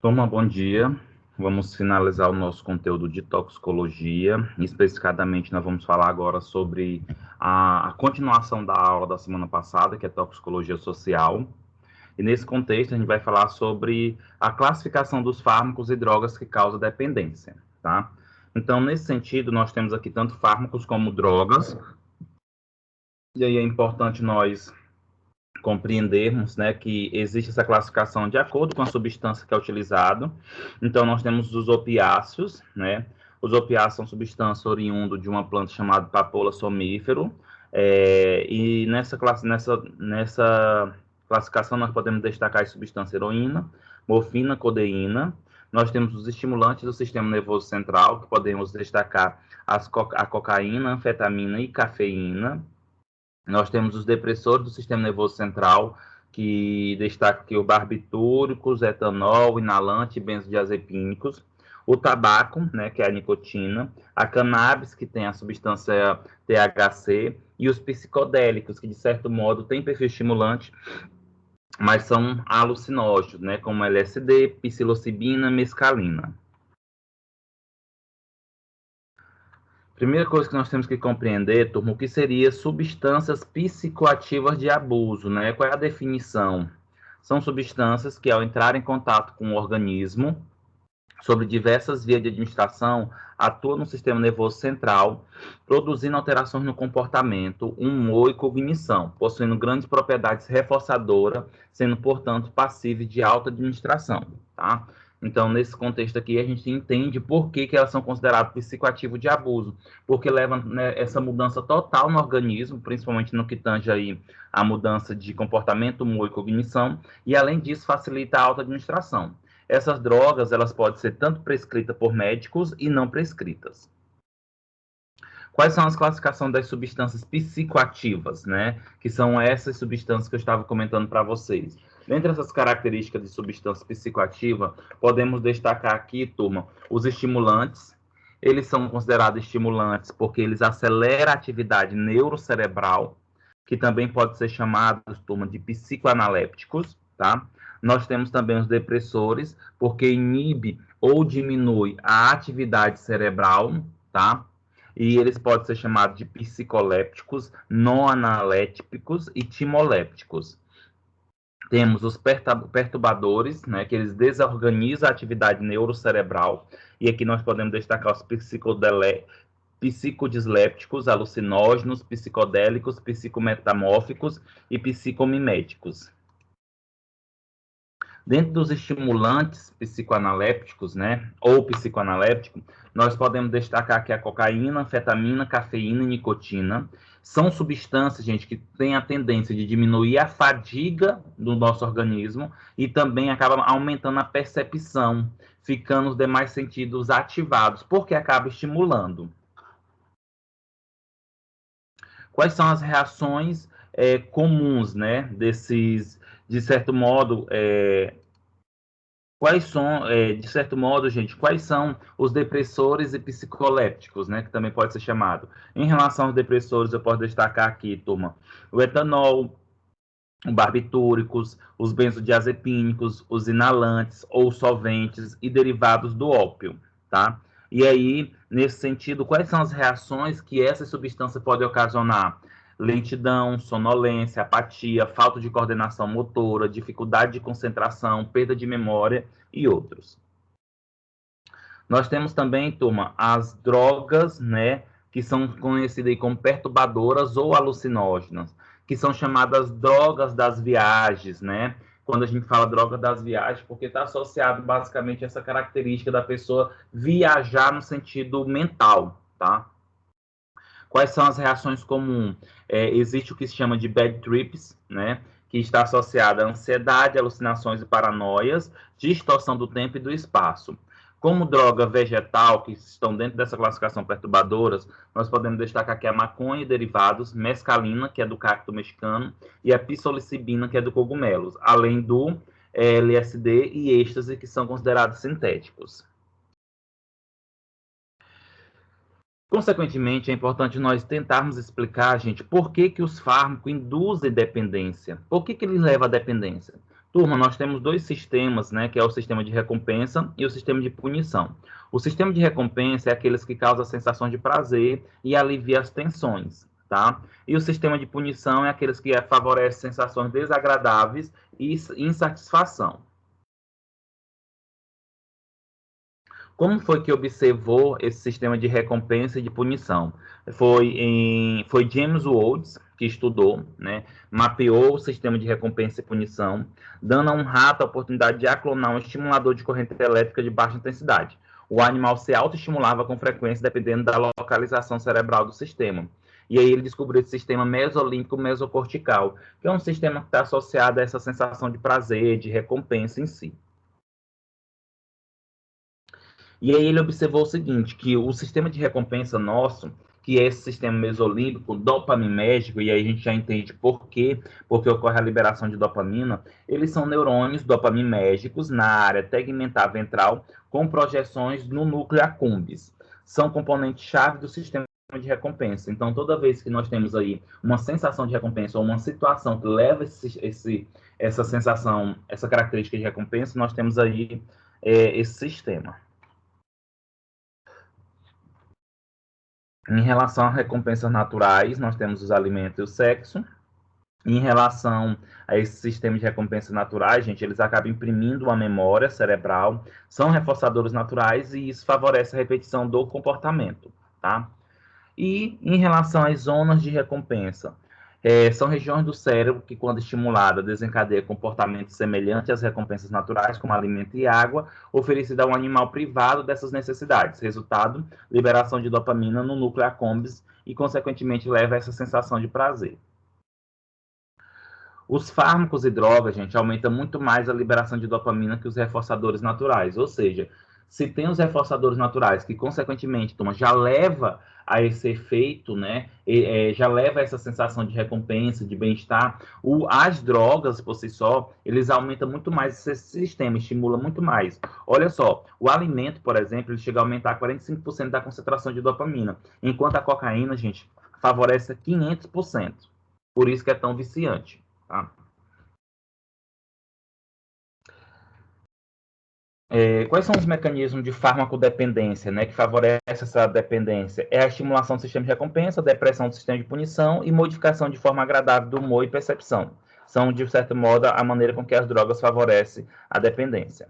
Turma, bom dia. Vamos finalizar o nosso conteúdo de toxicologia. Especificadamente, nós vamos falar agora sobre a continuação da aula da semana passada, que é toxicologia social. E nesse contexto, a gente vai falar sobre a classificação dos fármacos e drogas que causam dependência, tá? Então, nesse sentido, nós temos aqui tanto fármacos como drogas. E aí é importante nós compreendermos, né, que existe essa classificação de acordo com a substância que é utilizado. Então, nós temos os opiáceos, né? Os opiáceos são substâncias oriundas de uma planta chamada papoula somnífero, e nessa classificação nós podemos destacar as substâncias heroína, morfina, codeína. Nós temos os estimulantes do sistema nervoso central, que podemos destacar a cocaína, anfetamina e cafeína. Nós temos os depressores do sistema nervoso central, que destaca aqui o barbitúricos, etanol, inalante e benzodiazepínicos. O tabaco, né, que é a nicotina. A cannabis, que tem a substância THC. E os psicodélicos, que de certo modo têm perfil estimulante, mas são alucinógenos, né, como LSD, psilocibina, mescalina. Primeira coisa que nós temos que compreender, turma, o que seria substâncias psicoativas de abuso, né? Qual é a definição? São substâncias que, ao entrar em contato com o organismo, sobre diversas vias de administração, atuam no sistema nervoso central, produzindo alterações no comportamento, humor e cognição, possuindo grandes propriedades reforçadoras, sendo, portanto, passíveis de alta administração, tá? Então, nesse contexto aqui, a gente entende por que elas são consideradas psicoativos de abuso, porque levam, né, essa mudança total no organismo, principalmente no que tange aí a mudança de comportamento, humor e cognição, e, além disso, facilita a alta administração. Essas drogas, elas podem ser tanto prescritas por médicos e não prescritas. Quais são as classificações das substâncias psicoativas, né? Que são essas substâncias que eu estava comentando para vocês. Dentre essas características de substância psicoativa, podemos destacar aqui, turma, os estimulantes. Eles são considerados estimulantes porque eles aceleram a atividade neurocerebral, que também pode ser chamados, turma, de psicoanalépticos, tá? Nós temos também os depressores, porque inibe ou diminui a atividade cerebral, tá? E eles podem ser chamados de psicolépticos, não analépticos e timolépticos. Temos os perturbadores, né, que eles desorganizam a atividade neurocerebral, e aqui nós podemos destacar os psicodislépticos, alucinógenos, psicodélicos, psicometamórficos e psicomiméticos. Dentro dos estimulantes psicoanalépticos, né, ou psicoanaléptico, nós podemos destacar aqui a cocaína, anfetamina, cafeína e nicotina. São substâncias, gente, que têm a tendência de diminuir a fadiga do nosso organismo e também acabam aumentando a percepção, ficando os demais sentidos ativados, porque acaba estimulando. Quais são as reações comuns, né, desses, de certo modo, quais são, de certo modo, gente, quais são os depressores e psicolépticos, né, que também pode ser chamado? Em relação aos depressores, eu posso destacar aqui, turma, o etanol, os barbitúricos, os benzodiazepínicos, os inalantes ou solventes e derivados do ópio, tá? E aí, nesse sentido, quais são as reações que essa substância pode ocasionar? Lentidão, sonolência, apatia, falta de coordenação motora, dificuldade de concentração, perda de memória e outros. Nós temos também, turma, as drogas, né, que são conhecidas como perturbadoras ou alucinógenas, que são chamadas drogas das viagens, né? Quando a gente fala droga das viagens, porque está associado basicamente a essa característica da pessoa viajar no sentido mental, tá? Quais são as reações comuns? Existe o que se chama de bad trips, né? Que está associada a ansiedade, alucinações e paranoias, distorção do tempo e do espaço. Como droga vegetal, que estão dentro dessa classificação perturbadoras, nós podemos destacar aqui a maconha e derivados, mescalina, que é do cacto mexicano, e a psilocibina, que é do cogumelos, além do LSD e êxtase, que são considerados sintéticos. Consequentemente, é importante nós tentarmos explicar, gente, por que os fármacos induzem dependência. Por que eles levam à dependência? Turma, nós temos dois sistemas, né, que é o sistema de recompensa e o sistema de punição. O sistema de recompensa é aqueles que causam sensações de prazer e alivia as tensões, tá? E o sistema de punição é aqueles que favorecem sensações desagradáveis e insatisfação. Como foi que observou esse sistema de recompensa e de punição? Foi James Woods que estudou, né, mapeou o sistema de recompensa e punição, dando a um rato a oportunidade de aclonar um estimulador de corrente elétrica de baixa intensidade. O animal se autoestimulava com frequência dependendo da localização cerebral do sistema. E aí ele descobriu esse sistema mesolímbico mesocortical, que é um sistema que está associado a essa sensação de prazer, de recompensa em si. E aí ele observou o seguinte, que o sistema de recompensa nosso, que é esse sistema mesolímbico, dopaminérgico, e aí a gente já entende por quê, porque ocorre a liberação de dopamina, eles são neurônios dopaminérgicos na área tegmentar ventral com projeções no núcleo accumbens. São componentes-chave do sistema de recompensa. Então, toda vez que nós temos aí uma sensação de recompensa ou uma situação que leva essa sensação, essa característica de recompensa, nós temos aí esse sistema. Em relação a recompensas naturais, nós temos os alimentos e o sexo. Em relação a esse sistema de recompensas naturais, gente, eles acabam imprimindo uma memória cerebral, são reforçadores naturais e isso favorece a repetição do comportamento, tá? E em relação às zonas de recompensa, são regiões do cérebro que, quando estimulada, desencadeia comportamentos semelhantes às recompensas naturais, como alimento e água, oferecida a um animal privado dessas necessidades. Resultado, liberação de dopamina no núcleo accumbens e, consequentemente, leva a essa sensação de prazer. Os fármacos e drogas, gente, aumentam muito mais a liberação de dopamina que os reforçadores naturais. Ou seja, se tem os reforçadores naturais que, consequentemente, já leva a esse efeito, né? Já leva a essa sensação de recompensa, de bem-estar. As drogas, por si só, eles aumentam muito mais esse sistema, estimula muito mais. Olha só, o alimento, por exemplo, ele chega a aumentar 45% da concentração de dopamina, enquanto a cocaína, gente, favorece 500%. Por isso que é tão viciante. Tá? Quais são os mecanismos de farmacodependência, né, que favorece essa dependência? É a estimulação do sistema de recompensa, depressão do sistema de punição e modificação de forma agradável do humor e percepção. São, de certo modo, a maneira com que as drogas favorecem a dependência.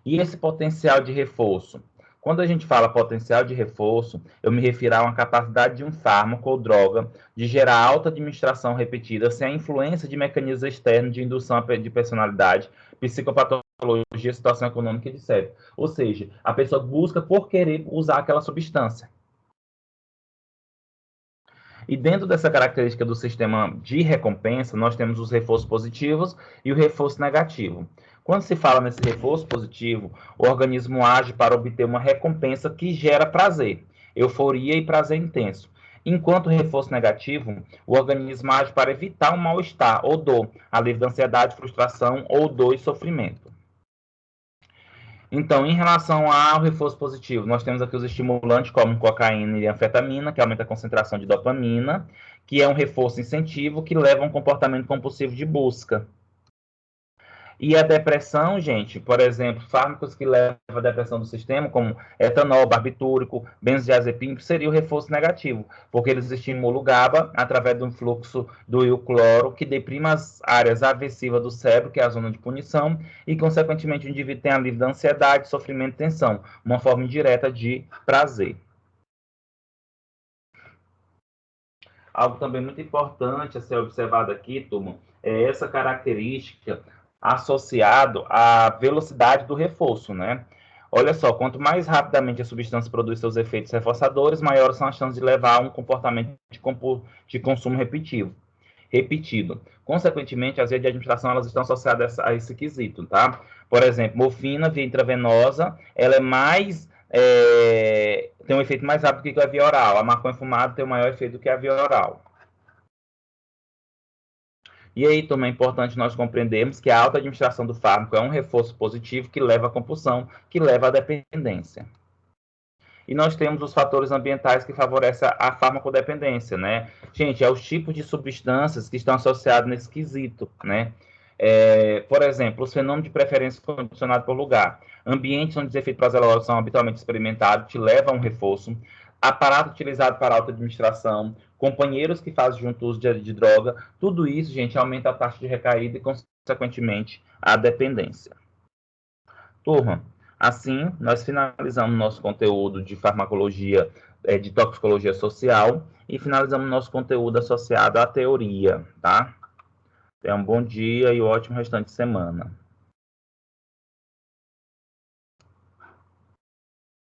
E esse potencial de reforço? Quando a gente fala potencial de reforço, eu me refiro a uma capacidade de um fármaco ou droga de gerar alta administração repetida sem a influência de mecanismos externos de indução de personalidade, psicopatologia, situação econômica e etc. Ou seja, a pessoa busca por querer usar aquela substância. E dentro dessa característica do sistema de recompensa, nós temos os reforços positivos e o reforço negativo. Quando se fala nesse reforço positivo, o organismo age para obter uma recompensa que gera prazer, euforia e prazer intenso. Enquanto o reforço negativo, o organismo age para evitar um mal-estar ou dor, alívio da ansiedade, frustração ou dor e sofrimento. Então, em relação ao reforço positivo, nós temos aqui os estimulantes como cocaína e anfetamina, que aumenta a concentração de dopamina, que é um reforço incentivo que leva a um comportamento compulsivo de busca. E a depressão, gente, por exemplo, fármacos que levam à depressão do sistema, como etanol, barbitúrico, benzodiazepina, seria o reforço negativo, porque eles estimulam o GABA através de um fluxo do cloro que deprime as áreas aversivas do cérebro, que é a zona de punição, e, consequentemente, o indivíduo tem alívio da ansiedade, sofrimento e tensão, uma forma indireta de prazer. Algo também muito importante a ser observado aqui, turma, é essa característica associado à velocidade do reforço, né? Olha só, quanto mais rapidamente a substância produz seus efeitos reforçadores, maiores são as chances de levar a um comportamento de consumo repetido. Consequentemente, as vias de administração elas estão associadas a esse quesito, tá? Por exemplo, morfina via intravenosa, ela é mais tem um efeito mais rápido que a via oral. A maconha fumada tem um maior efeito do que a via oral. E aí também é importante nós compreendermos que a alta administração do fármaco é um reforço positivo que leva à compulsão, que leva à dependência. E nós temos os fatores ambientais que favorecem a farmacodependência, né? Gente, é os tipos de substâncias que estão associados nesse quesito, né? Por exemplo, os fenômenos de preferência condicionados por lugar. Ambientes onde os efeitos prazerosos são habitualmente experimentados te levam a um reforço. Aparato utilizado para autoadministração. Companheiros que fazem junto uso de droga. Tudo isso, gente, aumenta a taxa de recaída e, consequentemente, a dependência. Turma, assim, nós finalizamos nosso conteúdo de farmacologia, de toxicologia social, e finalizamos nosso conteúdo associado à teoria, tá? Tenha um bom dia e um ótimo restante de semana.